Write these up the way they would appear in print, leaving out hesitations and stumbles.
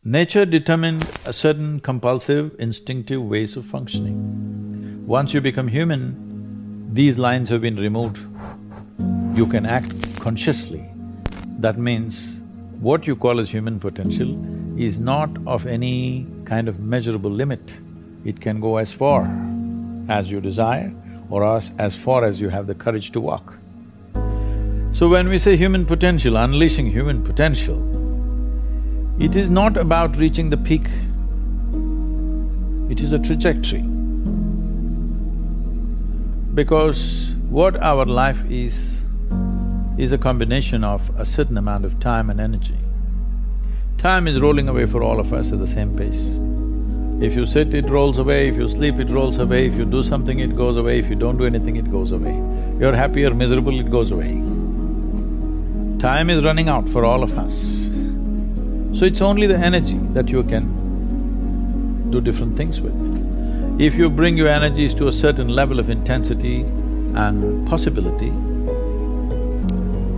Nature determined a certain compulsive, instinctive ways of functioning. Once you become human, these lines have been removed. You can act consciously. That means what you call as human potential is not of any kind of measurable limit. It can go as far as you desire or as far as you have the courage to walk. So when we say human potential, unleashing human potential, it is not about reaching the peak, it is a trajectory. Because what our life is a combination of a certain amount of time and energy. Time is rolling away for all of us at the same pace. If you sit, it rolls away, if you sleep, it rolls away, if you do something, it goes away, if you don't do anything, it goes away. You're happy or miserable, it goes away. Time is running out for all of us. So it's only the energy that you can do different things with. If you bring your energies to a certain level of intensity and possibility,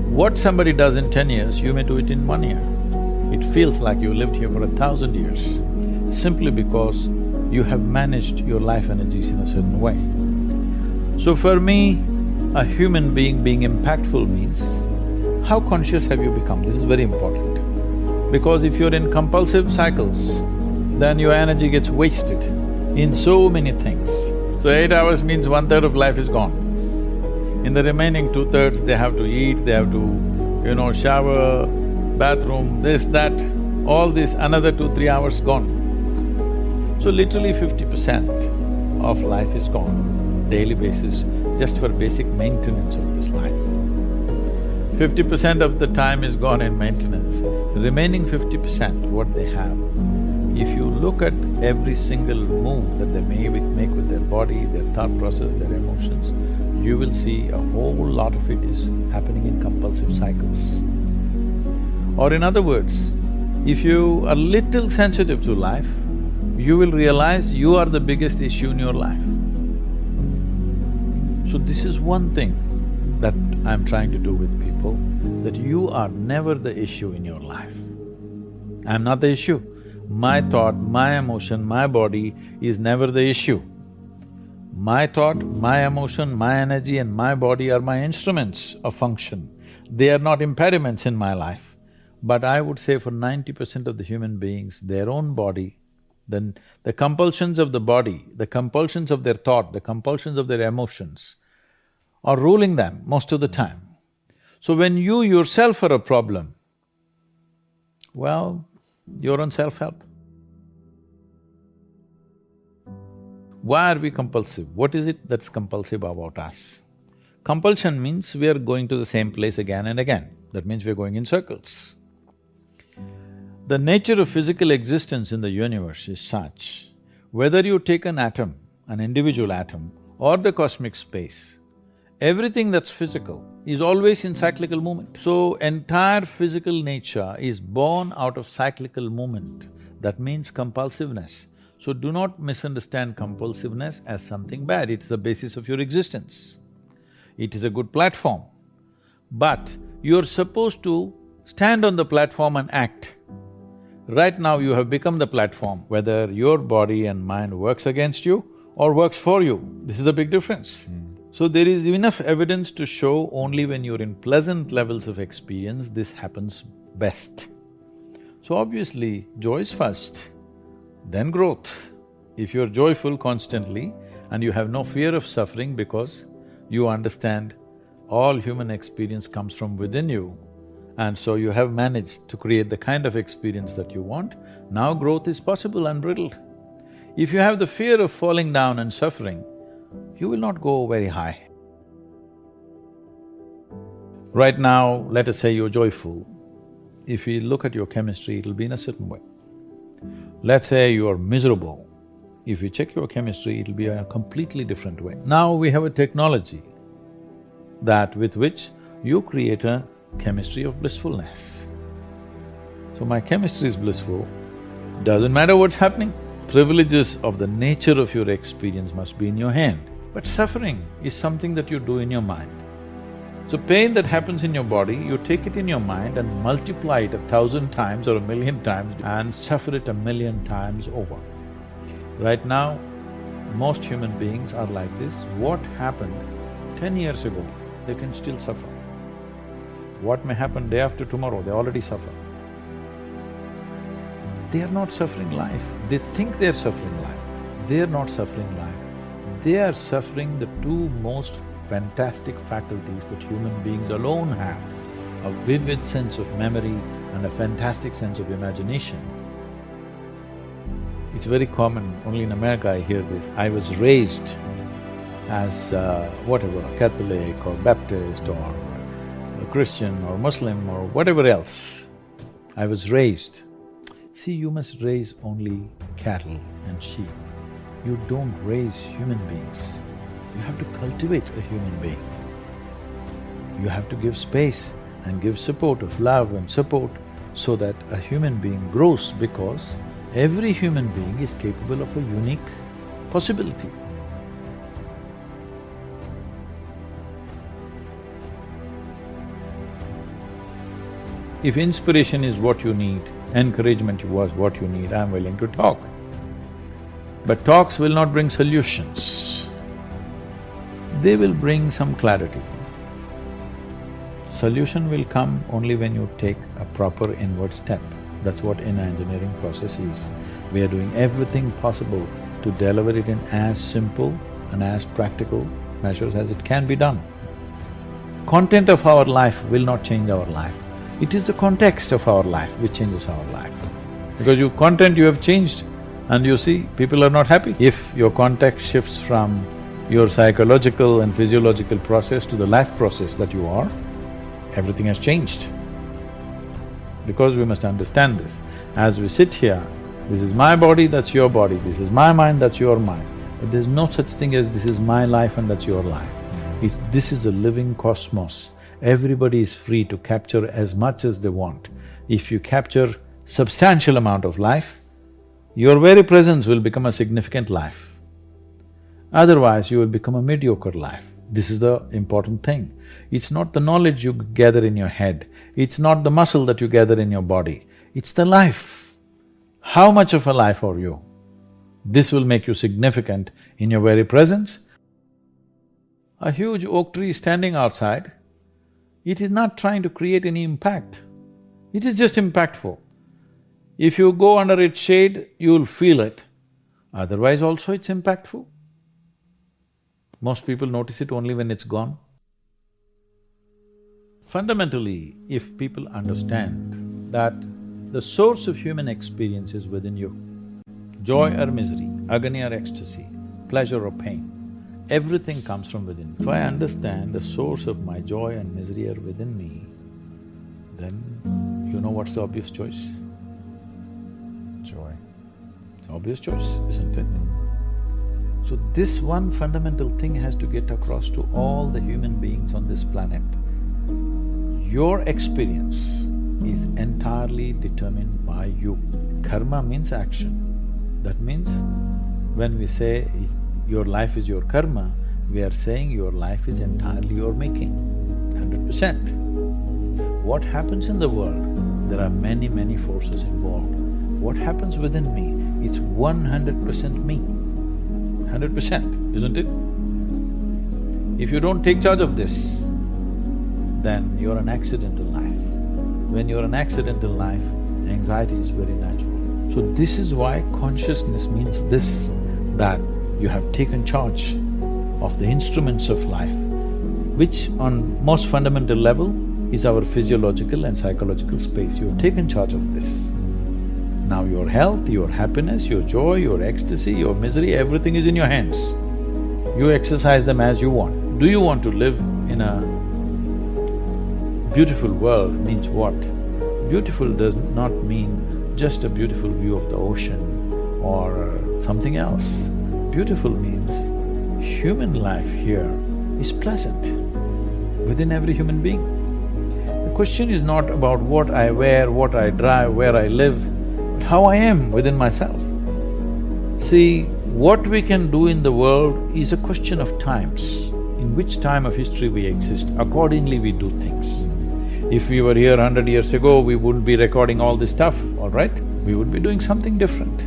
what somebody does in 10 years, you may do it in 1 year. It feels like you lived here for 1,000 years, simply because you have managed your life energies in a certain way. So for me, a human being impactful means, how conscious have you become? This is very important. Because if you're in compulsive cycles, then your energy gets wasted in so many things. So 8 hours means 1/3 of life is gone. In the remaining 2/3, they have to eat, they have to, shower, bathroom, this, that, all this, another 2-3 hours gone. So literally 50% of life is gone, daily basis, just for basic maintenance of this life. 50% of the time is gone in maintenance. The remaining 50%, what they have, if you look at every single move that they may make with their body, their thought process, their emotions, you will see a whole lot of it is happening in compulsive cycles. Or in other words, if you are little sensitive to life, you will realize you are the biggest issue in your life. So this is one thing that I'm trying to do with people, that you are never the issue in your life. I'm not the issue. My thought, my emotion, my body is never the issue. My thought, my emotion, my energy and my body are my instruments of function. They are not impediments in my life. But I would say for 90% of the human beings, their own body, then the compulsions of the body, the compulsions of their thought, the compulsions of their emotions are ruling them most of the time. So when you yourself are a problem, well, you're on self-help. Why are we compulsive? What is it that's compulsive about us? Compulsion means we are going to the same place again and again. That means we're going in circles. The nature of physical existence in the universe is such, whether you take an atom, an individual atom, or the cosmic space, everything that's physical is always in cyclical movement. So, entire physical nature is born out of cyclical movement. That means compulsiveness. So do not misunderstand compulsiveness as something bad, it's the basis of your existence. It is a good platform. But you're supposed to stand on the platform and act. Right now you have become the platform, whether your body and mind works against you or works for you, this is a big difference. So there is enough evidence to show only when you're in pleasant levels of experience, this happens best. So obviously, joy is first, then growth. If you're joyful constantly and you have no fear of suffering because you understand all human experience comes from within you, and so you have managed to create the kind of experience that you want, now growth is possible, unbridled. If you have the fear of falling down and suffering, you will not go very high. Right now, let us say you're joyful. If we look at your chemistry, it'll be in a certain way. Let's say you're miserable. If you check your chemistry, it'll be in a completely different way. Now we have a technology that with which you create a chemistry of blissfulness. So my chemistry is blissful, doesn't matter what's happening. Privileges of the nature of your experience must be in your hand. But suffering is something that you do in your mind. So pain that happens in your body, you take it in your mind and multiply it 1,000 times or 1,000,000 times and suffer it 1,000,000 times over. Right now, most human beings are like this. What happened 10 years ago, they can still suffer. What may happen day after tomorrow, they already suffer. They are not suffering life. They think they're suffering life. They are not suffering life. They are suffering the two most fantastic faculties that human beings alone have, a vivid sense of memory and a fantastic sense of imagination. It's very common, only in America I hear this. I was raised as whatever, Catholic or Baptist or Christian or Muslim or whatever else. I was raised. See, you must raise only cattle and sheep. You don't raise human beings. You have to cultivate a human being. You have to give space and give support of love and support so that a human being grows, because every human being is capable of a unique possibility. If inspiration is what you need, encouragement was what you need, I'm willing to talk. But talks will not bring solutions. They will bring some clarity. Solution will come only when you take a proper inward step. That's what inner engineering process is. We are doing everything possible to deliver it in as simple and as practical measures as it can be done. Content of our life will not change our life. It is the context of our life which changes our life. Because your content you have changed and you see, people are not happy. If your context shifts from your psychological and physiological process to the life process that you are, everything has changed. Because we must understand this. As we sit here, this is my body, that's your body, this is my mind, that's your mind. But there's no such thing as this is my life and that's your life. This is a living cosmos. Everybody is free to capture as much as they want. If you capture substantial amount of life, your very presence will become a significant life. Otherwise, you will become a mediocre life. This is the important thing. It's not the knowledge you gather in your head, it's not the muscle that you gather in your body, it's the life. How much of a life are you? This will make you significant in your very presence. A huge oak tree standing outside, it is not trying to create any impact, it is just impactful. If you go under its shade, you'll feel it, otherwise also it's impactful. Most people notice it only when it's gone. Fundamentally, if people understand that the source of human experience is within you, joy or misery, agony or ecstasy, pleasure or pain, everything comes from within. If I understand the source of my joy and misery are within me, then you know what's the obvious choice? Joy. It's the obvious choice, isn't it? So this one fundamental thing has to get across to all the human beings on this planet. Your experience is entirely determined by you. Karma means action. That means when we say your life is your karma, we are saying your life is entirely your making, 100%. What happens in the world, there are many, many forces involved. What happens within me, it's 100% me. 100%, isn't it? If you don't take charge of this, then you're an accidental life. When you're an accidental life, anxiety is very natural. So this is why consciousness means this, that you have taken charge of the instruments of life, which on most fundamental level is our physiological and psychological space. You have taken charge of this. Now your health, your happiness, your joy, your ecstasy, your misery, everything is in your hands. You exercise them as you want. Do you want to live in a beautiful world means what? Beautiful does not mean just a beautiful view of the ocean or something else. Beautiful means human life here is pleasant within every human being. The question is not about what I wear, what I drive, where I live, but how I am within myself. See, what we can do in the world is a question of times. in which time of history we exist, accordingly we do things. If we were here 100 years ago, we wouldn't be recording all this stuff, all right? We would be doing something different.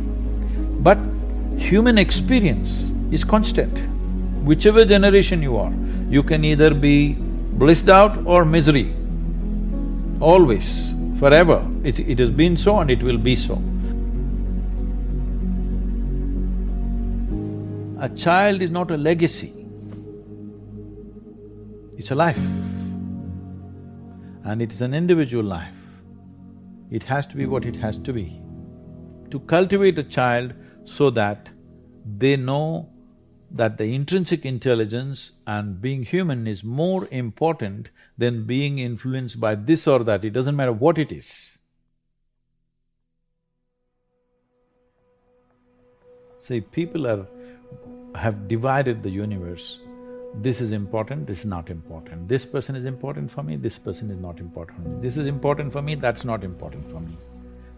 But human experience is constant. Whichever generation you are, you can either be blissed out or misery. Always, forever. It has been so and it will be so. A child is not a legacy, it's a life. And it is an individual life. It has to be what it has to be. To cultivate a child so that they know that the intrinsic intelligence and being human is more important than being influenced by this or that, it doesn't matter what it is. See, people have divided the universe. This is important, this is not important. This person is important for me, this person is not important for me. This is important for me, that's not important for me.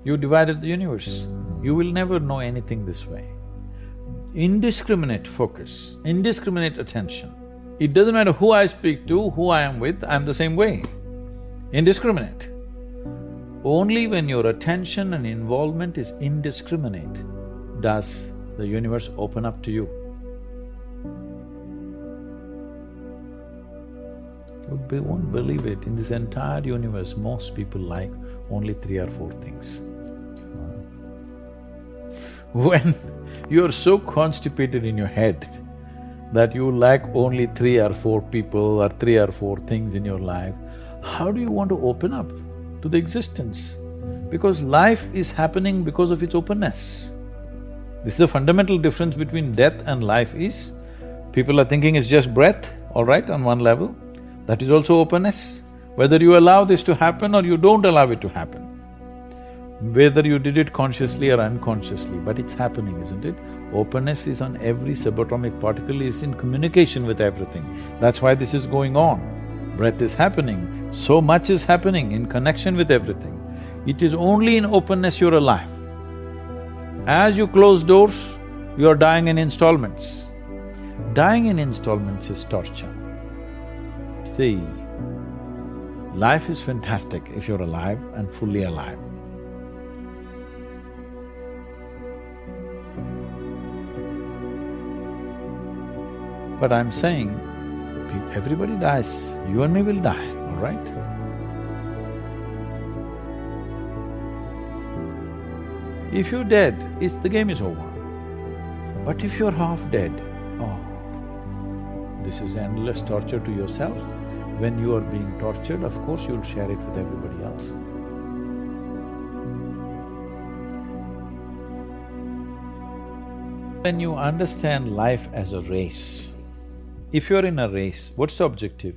You divided the universe. You will never know anything this way. Indiscriminate focus, indiscriminate attention. It doesn't matter who I speak to, who I am with, I'm the same way. Indiscriminate. Only when your attention and involvement is indiscriminate does the universe open up to you. You won't believe it, in this entire universe, most people like only 3 or 4 things. When you're so constipated in your head that you like only 3 or 4 people or 3 or 4 things in your life, how do you want to open up to the existence? Because life is happening because of its openness. This is a fundamental difference between death and life is, people are thinking it's just breath, all right, on one level. That is also openness. Whether you allow this to happen or you don't allow it to happen. Whether you did it consciously or unconsciously, but it's happening, isn't it? Openness is on every subatomic particle, is in communication with everything. That's why this is going on. Breath is happening, so much is happening in connection with everything. It is only in openness you're alive. As you close doors, you're dying in installments. Dying in installments is torture. See, life is fantastic if you're alive and fully alive. But I'm saying, everybody dies, you and me will die, all right? If you're dead, the game is over. But if you're half dead, oh, this is endless torture to yourself. When you are being tortured, of course you'll share it with everybody else. When you understand life as a race, if you're in a race, what's the objective?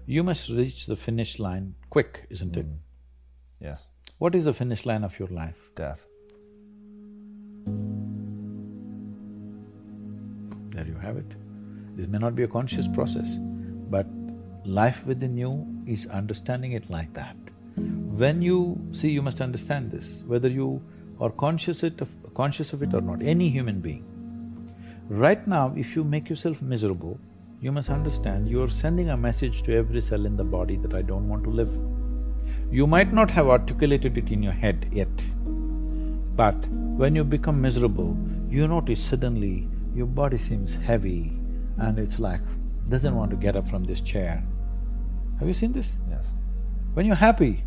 You must reach the finish line quick, isn't it? Yes. What is the finish line of your life? Death. There you have it. This may not be a conscious process, but life within you is understanding it like that. When you… see, you must understand this, whether you are conscious of it or not, any human being. Right now, if you make yourself miserable, you must understand you are sending a message to every cell in the body that I don't want to live. You might not have articulated it in your head yet, but when you become miserable, you notice suddenly your body seems heavy and it's like, doesn't want to get up from this chair. Have you seen this? Yes. When you're happy,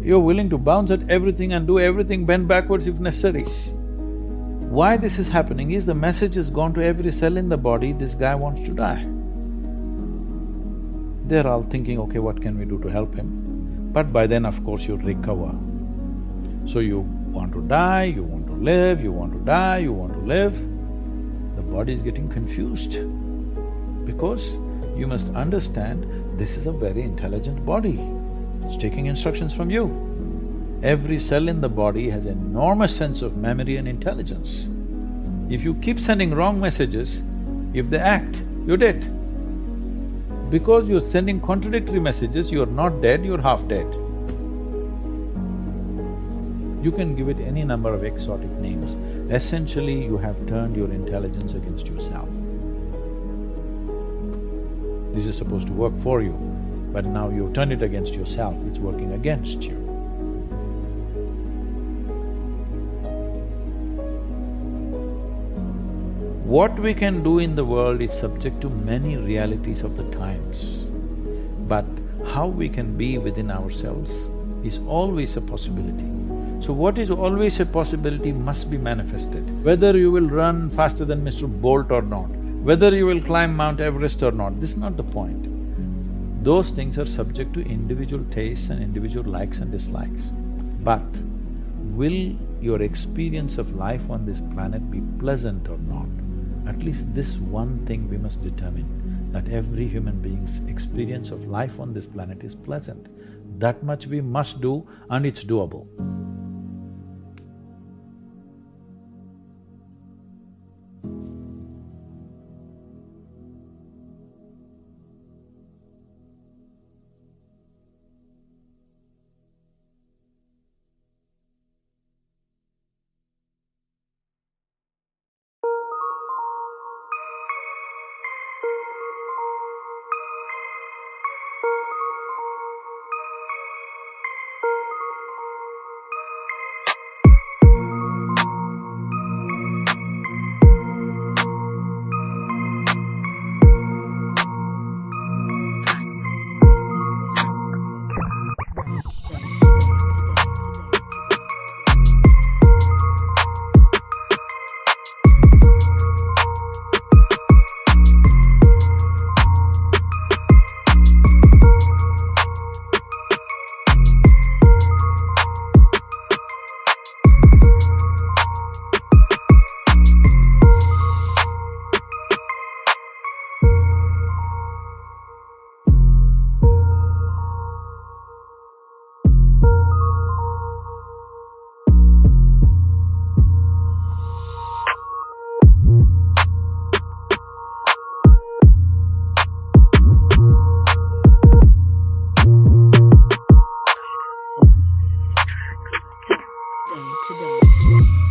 you're willing to bounce at everything and do everything, bend backwards if necessary. Why this is happening is the message has gone to every cell in the body, this guy wants to die. They're all thinking, okay, what can we do to help him? But by then, of course, you'll recover. So you want to die, you want to live, you want to die, you want to live. The body is getting confused because you must understand this is a very intelligent body. It's taking instructions from you. Every cell in the body has an enormous sense of memory and intelligence. If you keep sending wrong messages, if they act, you're dead. Because you're sending contradictory messages, you're not dead, you're half dead. You can give it any number of exotic names. Essentially, you have turned your intelligence against yourself. this is supposed to work for you, but now you've turned it against yourself, it's working against you. What we can do in the world is subject to many realities of the times, but how we can be within ourselves is always a possibility. So what is always a possibility must be manifested. Whether you will run faster than Mr. Bolt or not, whether you will climb Mount Everest or not, this is not the point. Those things are subject to individual tastes and individual likes and dislikes. But will your experience of life on this planet be pleasant or not? At least this one thing we must determine, that every human being's experience of life on this planet is pleasant. That much we must do, and it's doable. Today.